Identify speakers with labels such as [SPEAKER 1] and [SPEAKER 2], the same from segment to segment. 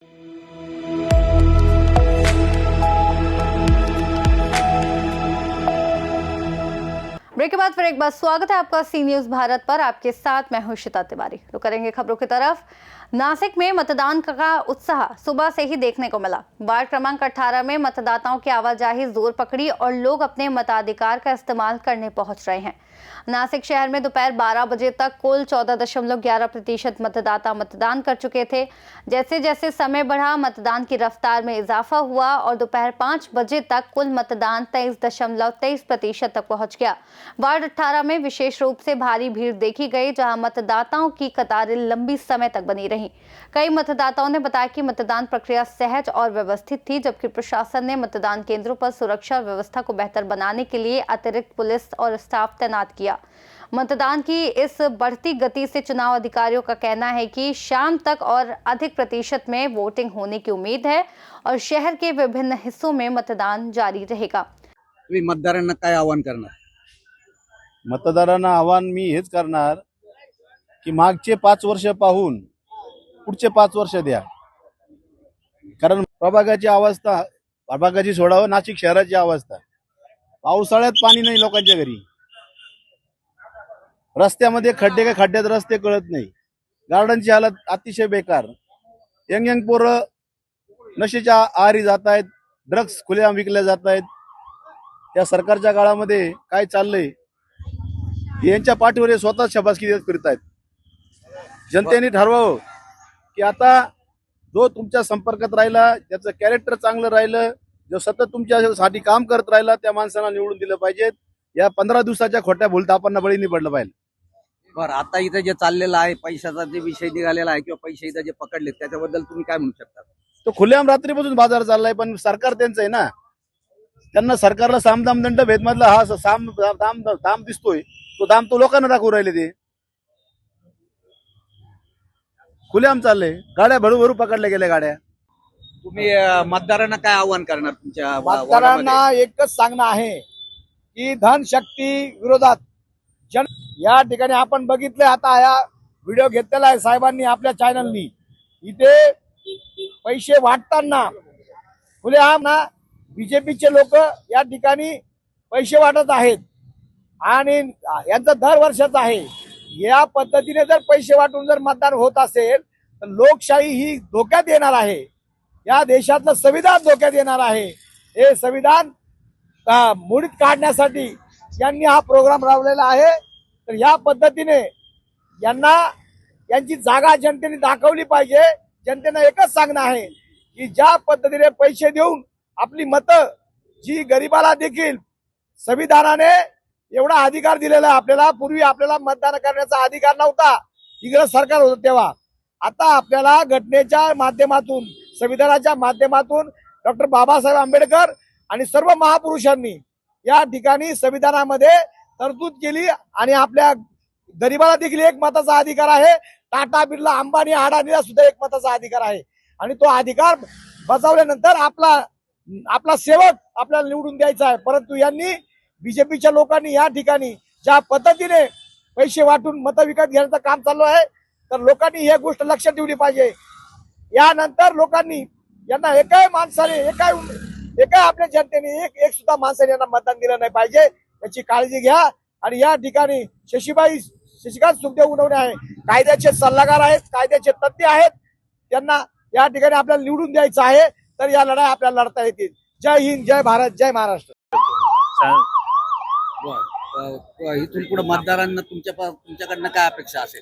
[SPEAKER 1] Break के बाद फिर एक बार स्वागत है आपका सी न्यूज भारत पर। आपके साथ मैं हूं शिता तिवारी। रुक करेंगे खबरों की तरफ। नासिक में मतदान का उत्साह सुबह से ही देखने को मिला। वार्ड क्रमांक 18 में मतदाताओं की आवाजाही जोर पकड़ी और लोग अपने मताधिकार का इस्तेमाल करने पहुंच रहे हैं। नासिक शहर में दोपहर 12 बजे तक कुल 14.11% मतदाता मतदान कर चुके थे। जैसे जैसे समय बढ़ा, मतदान की रफ्तार में इजाफा हुआ और दोपहर 5 बजे तक कुल मतदान 23.23% तक पहुंच गया। वार्ड 18 में विशेष रूप से भारी भीड़ देखी गई, जहां मतदाताओं की कतारें लंबी समय तक बनी रहीं। कई मतदाताओं ने बताया कि मतदान प्रक्रिया सहज और व्यवस्थित थी, जबकि प्रशासन ने मतदान केंद्रों पर सुरक्षा व्यवस्था को बेहतर बनाने के लिए अतिरिक्त पुलिस और स्टाफ तैनात किया। मतदान की इस बढ़ती गति से चुनाव अधिकारियों का कहना है कि शाम तक और अधिक प्रतिशत में वोटिंग होने की उम्मीद है और शहर के विभिन्न हिस्सों में मतदान जारी रहेगा।
[SPEAKER 2] मतदारांना काय आवाहन करणार?
[SPEAKER 3] मतदारांना आव्हान मी हेच करणार की मागचे 5 वर्ष पाहून पुढचे 5 वर्ष द्या, कारण प्रभागाची अवस्था, प्रभागाची सोडावं, नाशिक शहराची अवस्था, पावसाळ्यात पाणी नाही लोकांच्या घरी, रस्त्यामध्ये खड्डे का खड्ड्यात रस्ते कळत नाही, गार्डनची हालत अतिशय बेकार, यंग पोरं नशेच्या आहारी जात आहेत, ड्रग्स खुलेआम विकले जात आहेत। त्या सरकारच्या काळामध्ये काय चाललंय यांच्या पाठीवर स्वतः शबासकी देत फिरत आहेत। जनतेने ठरवावं की आता जो तुमच्या संपर्कात राहिला, त्याचं कॅरेक्टर चांगलं राहिलं, जो सतत तुमच्यासाठी काम करत राहिला, त्या माणसाला निवडून दिलं पाहिजे। या 15 दिवसाच्या खोट्या भूलथापांना बळी नाही पडलं पाहिजे।
[SPEAKER 2] बरं, आता इथे जे चाललेलं आहे, पैशाचा जे विषय निघालेला आहे किंवा पैसे इथे जे पकडले, त्याच्याबद्दल तुम्ही काय म्हणू शकता?
[SPEAKER 3] तो खुलेआम रात्रीपासून बाजार चाललाय, पण सरकार त्यांचं आहे ना, त्यांना सरकारला सामदाम दंड भेद मधला हा दाम दिसतोय, तो दाम तो लोकांना दाखवू राहिले, ते खुलेआम चाललंय, गाड्या भरू पकडल्या गेल्या गाड्या।
[SPEAKER 2] तुम्ही मतदारांना काय आवाहन करणार? तुमच्या
[SPEAKER 4] मतदारांना एकच सांगणं आहे की धनशक्ती विरोधात या ठिकाणी आपण बघितलं, आता या व्हिडिओ घेतलेला आहे साहेबांनी आपल्या चॅनलनी, इथे पैसे वाटताना खुलेआम ना बीजेपीचे लोक या ठिकाणी पैसे वाटत आहेत आणि यांचं दर वर्षाचं आहे। या पद्धतीने जर पैसे वाटून जर मतदान होत असेल तर लोकशाही ही धोक्यात येणार आहे, या देशातलं संविधान धोक्यात येणार आहे। हे संविधान मोडीत काढण्यासाठी यांनी हा प्रोग्राम राबवलेला आहे। तर या पद्धतीने यांची जागा जनतेने दाखवली पाहिजे। जनतेनं एकच सांगणं आहे की ज्या पद्धतीने पैसे देऊन आपली मतं, जी गरिबाला देखील संविधानाने एवढा अधिकार दिलेला आहे आपल्याला, पूर्वी आपल्याला मतदान करण्याचा अधिकार नव्हता, इंग्रज सरकार होतं तेव्हा, आता आपल्याला घटनेच्या माध्यमातून, संविधानाच्या माध्यमातून डॉक्टर बाबासाहेब आंबेडकर आणि सर्व महापुरुषांनी या ठिकाणी संविधानामध्ये तरतूद केली आणि आपल्या गरिबाला देखील एक मताचा अधिकार आहे। टाटा, बिर्ला, अंबानी, अडाणीला सुद्धा एक मताचा अधिकार आहे आणि तो अधिकार बजावल्यानंतर आपला सेवक आपल्याला निवडून द्यायचा आहे। परंतु यांनी, बीजेपीच्या लोकांनी या ठिकाणी ज्या पद्धतीने पैसे वाटून मतं विकत घेण्याचं काम चालू आहे, तर लोकांनी ही गोष्ट लक्षात ठेवली पाहिजे। यानंतर लोकांनी यांना एकाही माणसाने, एका आपल्या जनतेने एक सुद्धा माणसाने यांना मतदान दिलं नाही पाहिजे, याची काळजी घ्या। आणि या ठिकाणी शशिकांत सुखदेव उनवणे आहे, कायद्याचे सल्लागार आहेत, कायद्याचे तज्ञ आहेत, त्यांना या ठिकाणी आपल्याला निवडून द्यायचं आहे, तर या लढाई आपल्याला लढता येतील। जय हिंद, जय भारत, जय महाराष्ट्र।
[SPEAKER 2] इथून पुढे मतदारांना तुमच्याकडनं काय अपेक्षा असेल?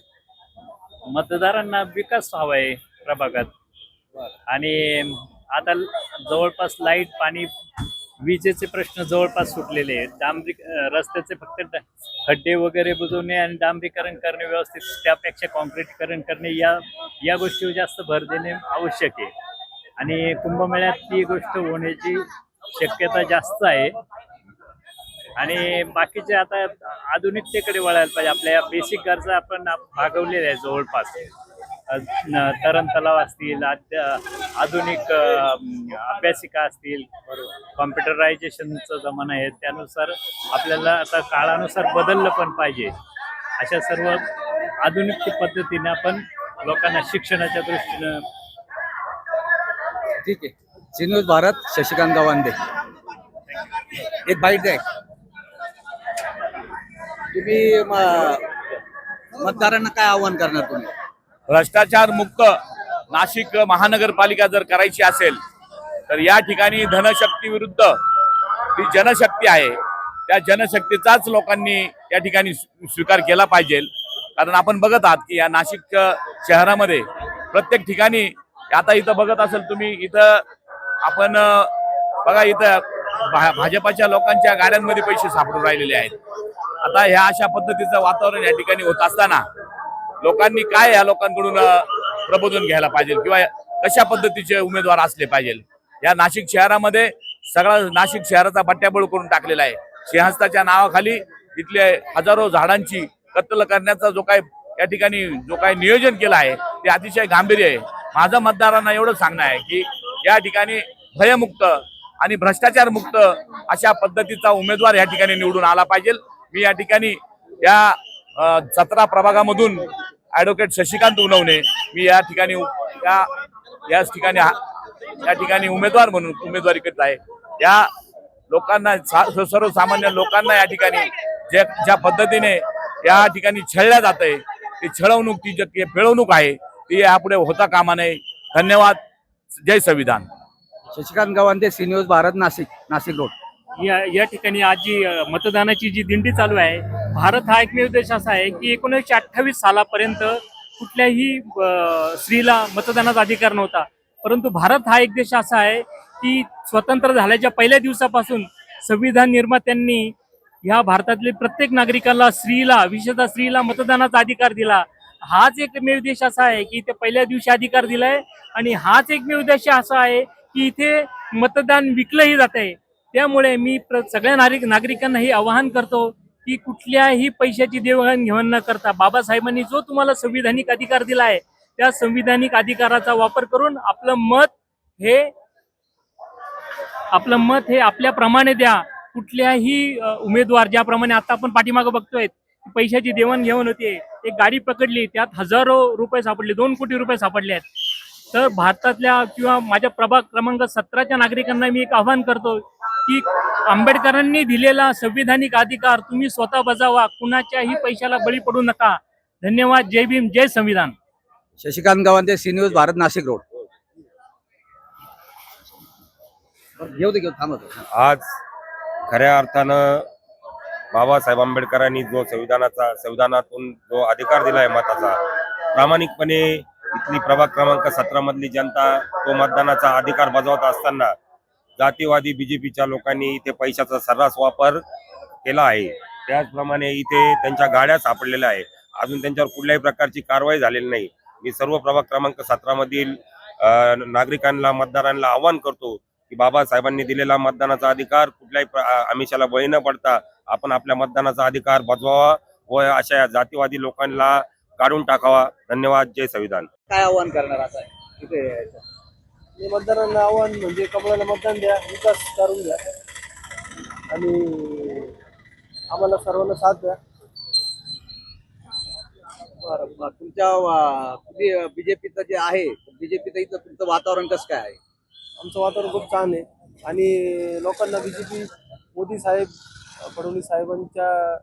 [SPEAKER 5] मतदारांना विकास हवाय प्रभागात, आणि आता जवळपास लाईट, पाणी, विजेचे प्रश्न जवळपास सुटलेले आहेत। रस्त्याचे फक्त खड्डे वगैरे बुजवणे आणि डांबरीकरण करणे व्यवस्थित, त्यापेक्षा कॉन्क्रीटीकरण करणे, या गोष्टीवर जास्त भर देणे आवश्यक आहे। आणि कुंभमेळ्यात ती गोष्ट होण्याची शक्यता जास्त आहे। आणि बाकीचे आता आधुनिकतेकडे वळायला पाहिजे। आपल्या बेसिक गरजा आपण भागवलेल्या आहे जवळपास, तरण तलाव असतील, आधुनिक अभ्यासिका असतील, कॉम्प्युटरायझेशनचा जमाना आहे, त्यानुसार आपल्याला आता काळानुसार बदललं पण पाहिजे। अशा सर्व आधुनिक पद्धतीने आपण लोकांना शिक्षणाच्या दृष्टीनं
[SPEAKER 2] ठीक आहे. C news Bharat, Shashikant Gawande. एक बाईट द्या. तुम्ही मतदारांना काय आव्हान करणार तुम्ही?
[SPEAKER 6] भ्रष्टाचार मुक्त नाशिक महानगरपालिका जर करायची असेल तर या ठिकाणी धनशक्ती विरुद्ध ती जनशक्ती आहे, त्या जनशक्तीचाच लोकांनी या ठिकाणी स्वीकार केला पाहिजे. कारण आपण बघत आहात की या नाशिक शहरामध्ये प्रत्येक ठिकाणी आता इथं बघत असेल तुम्ही, इथं आपण बघा इथं भाजपाच्या लोकांच्या गाड्यांमध्ये पैसे सापडून राहिलेले आहेत. आता ह्या अशा पद्धतीचं वातावरण या ठिकाणी होत असताना लोकांनी काय या लोकांकडून प्रबोधन घ्यायला पाहिजे किंवा कशा पद्धतीचे उमेदवार असले पाहिजे? या नाशिक शहरामध्ये सगळा नाशिक शहराचा बट्ट्याबोळ करून टाकलेला आहे. सिंहस्थाच्या नावाखाली इथले हजारो झाडांची कत्तल करण्याचा जो काय नियोजन केलं आहे ते अतिशय गांभीर्य आहे. माझं मतदारांना एवढं सांगणं आहे की या ठिकाणी भयमुक्त आणि भ्रष्टाचार मुक्त अशा पद्धतीचा उमेदवार या ठिकाणी निवडून आला पाहिजे. मी या ठिकाणी या 17 प्रभागामधून ऍडव्होकेट शशिकांत उनवणे मी या ठिकाणी उमेदवार म्हणून उमेदवारी करत आहे. या लोकांना सर्वसामान्य लोकांना या ठिकाणी ज्या पद्धतीने या ठिकाणी छळल्या जात आहे ती छळवणूक, ती जी पिळवणूक आहे ती यापुढे होता कामा नये. धन्यवाद. जय संविधान.
[SPEAKER 2] Shashikant Gawande, C news Bharat, Nashik road.
[SPEAKER 5] या ठिकाणी आज जी मतदानाची जी दिंडी चालू आहे, भारत हा एकमेव देश असा आहे की 1928 सालापर्यंत कुठल्याही स्त्रीला मतदानाचा अधिकार नव्हता. परंतु भारत हा एक देश असा आहे की स्वतंत्र झाल्याच्या पहिल्या दिवसापासून संविधान निर्मात्यांनी ह्या भारतातले प्रत्येक नागरिकाला, स्त्रीला, विशेषतः स्त्रीला मतदानाचा अधिकार दिला. हाच एकमेव देश असा आहे की ते पहिल्या दिवशी अधिकार दिलाय आणि हाच एकमेव देश असा आहे की इथे मतदान विकलंही जात आहे. त्यामुळे मी सगळ्या नागरिकांना हे आवाहन करतो की कुठल्याही पैशाची देवाणघेवाण न करता बाबासाहेबांनी जो तुम्हाला संविधानिक अधिकार दिला आहे त्या संविधानिक अधिकाराचा वापर करून आपलं मत हे आपल्याप्रमाणे द्या. कुठल्याही उमेदवार, ज्याप्रमाणे आता आपण पाठीमागं बघतोय पैशाची देवाणघेवाण होते, एक गाडी पकडली त्यात हजारो रुपये सापडले, 2 कोटी रुपये सापडले आहेत. तर भारतातल्या किंवा माझ्या प्रभाग क्रमांक 17च्या नागरिकांना मी एक आवाहन करतो की आंबेडकरांनी दिलेला संविधानिक अधिकार तुम्ही स्वतः बजावा, कुणाच्याही पैशाला बळी पडू नका. धन्यवाद. जय भीम, जय संविधान.
[SPEAKER 2] Shashikant Gawande, C news Bharat, Nashik road. घेऊ थांबत.
[SPEAKER 7] आज खऱ्या अर्थानं बाबासाहेब आंबेडकरांनी जो संविधानातून जो अधिकार दिलाय मताचा, प्रामाणिकपणे इथली प्रभाग क्रमांक 17 मधली जनता तो मतदानाचा अधिकार बजावत असताना जातीवादी बीजेपीच्या लोकांनी इथे पैशाचा सर्रास वापर केला आहे. त्याचप्रमाणे इथे त्यांच्या गाड्या सापडलेल्या आहे. अजून त्यांच्यावर कुठल्याही प्रकारची कारवाई झालेली नाही. मी सर्व प्रभाग क्रमांक 17 मधील नागरिकांना, मतदारांना आवाहन करतो की बाबासाहेबांनी दिलेला मतदानाचा अधिकार कुठल्याही आमिषाला बळी न पडता आपण आपल्या मतदानाचा अधिकार बजवावा व अशा जातीवादी लोकांना काढून टाकावा. धन्यवाद. जय संविधान.
[SPEAKER 2] काय आव्हान करणार आता तिथे यायचं?
[SPEAKER 8] हे मतदारांना आव्हान म्हणजे कमळाला मतदान द्या, विकास करून द्या आणि आम्हाला सर्वांना साथ द्या.
[SPEAKER 2] बरं, तुमच्या बीजेपीचं जे आहे, बीजेपीचं इथं तुमचं वातावरण कसं काय आहे?
[SPEAKER 8] आमचं वातावरण खूप छान आहे आणि लोकांना बीजेपी, मोदी साहेब, फडणवीस साहेबांच्या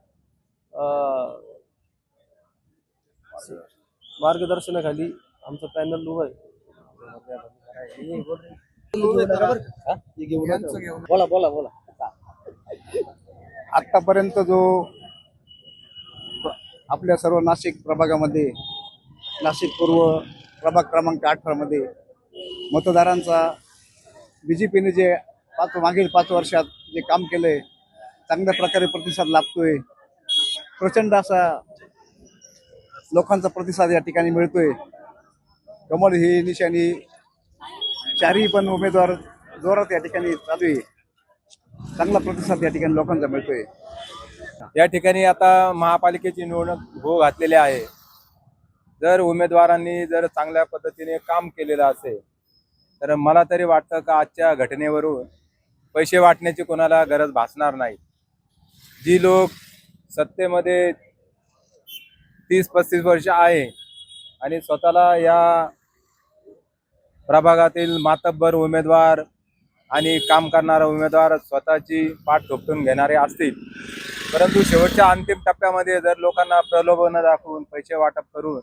[SPEAKER 8] मार्गदर्शनाखाली आमचं पॅनल उभं आहे.
[SPEAKER 2] बोला.
[SPEAKER 3] आतापर्यंत जो आपल्या सर्व नाशिक प्रभागामध्ये, नाशिक पूर्व प्रभाग क्रमांक 18 मध्ये मतदारांचा बीजेपीने जे मागील 5 वर्षात जे काम केलंय चांगल्या प्रकारे प्रतिसाद लाभतोय. प्रचंड असा लोकांचा प्रतिसाद या ठिकाणी मिळतोय. कमळ ही निशाणी, चारही पण उमेदवार जोरात या ठिकाणी चालू आहे. चांगला प्रतिसाद या ठिकाणी लोकांचा मिळतोय.
[SPEAKER 9] या ठिकाणी आता महापालिकेची निवडणूक होऊ घातलेली आहे. जर उमेदवारांनी जर चांगल्या पद्धतीने काम केलेलं असेल तर मला तरी वाटतं का आजच्या घटनेवरून पैसे वाटण्याची कोणाला गरज भासणार नाही. जी लोक सत्तेमध्ये 30-35 वर्ष आहे आणि स्वतःला या प्रभागातील मातब्बर उमेदवार आणि काम करणारा उमेदवार स्वतःची पाठ थोपटून घेणारे असतील, परंतु शेवटच्या अंतिम टप्प्यामध्ये जर लोकांना प्रलोभन दाखवून पैसे वाटप करून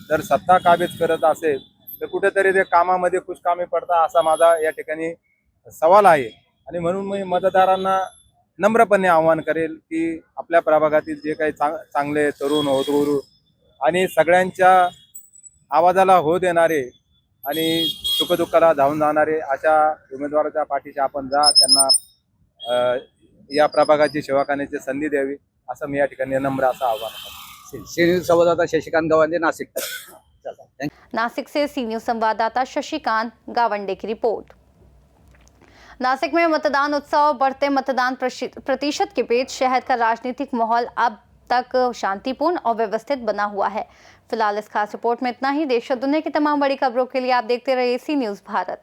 [SPEAKER 9] जर सत्ता काबीज करत असेल तर कुठेतरी ते कामामध्ये कुचकामी पडता असा माझा या ठिकाणी सवाल आहे. आणि म्हणून मी मतदारांना नम्रपणे आवाहन करेल की आपल्या प्रभागातील जे काही चांगले तरुण होतगुरू आणि सगळ्यांच्या आवाजाला हो देणारे आणि सुखदुःखाला धावून जाणारे अशा उमेदवाराच्या पाठीशी आपण जा, त्यांना या प्रभागाची सेवा करण्याची संधी द्यावी असं मी या ठिकाणी नम्र असं आवाहन करतो.
[SPEAKER 2] सी न्यूज संवाददाता शशिकांत गवांडे, नाशिक.
[SPEAKER 1] नासिक से सी न्यूज संवाददाता शशिकांत गावंडे की रिपोर्ट। नासिक में मतदान उत्सव और बढ़ते मतदान प्रतिशत के बीच शहर का राजनीतिक माहौल अब तक शांतिपूर्ण और व्यवस्थित बना हुआ है। फिलहाल इस खास रिपोर्ट में इतना ही। देश और दुनिया की तमाम बड़ी खबरों के लिए आप देखते रहिए सी न्यूज भारत।